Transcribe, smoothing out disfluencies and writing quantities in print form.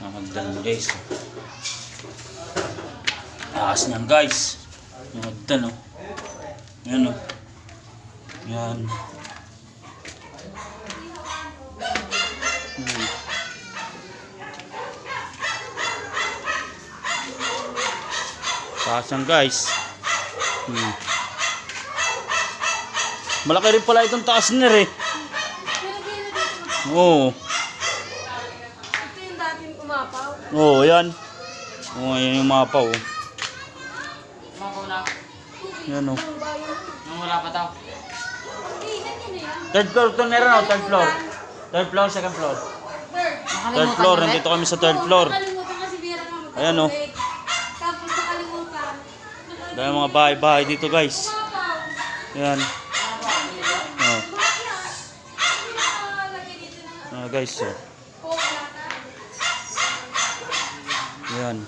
Hagdan guys. Taas niyan guys. Yung hagdan oh. Yan oh. Yan. Taas yan guys. Malaki rin pala itong taas nila eh. Oo. Ito yung dating umapaw. Oo, yan. Oo, yan yung mapaw. Umapaw na. Yan o. Nung wala pa daw. Third floor ito meron o, third floor. Third floor, second floor. Third floor, nandito kami sa third floor. Nakalimutan kasi Vera ka mag-update. Ayan o. Tapos nakalimutan. Dahil mga bahay-bahay dito guys. Yan. Oh. Guys, oh. Yan.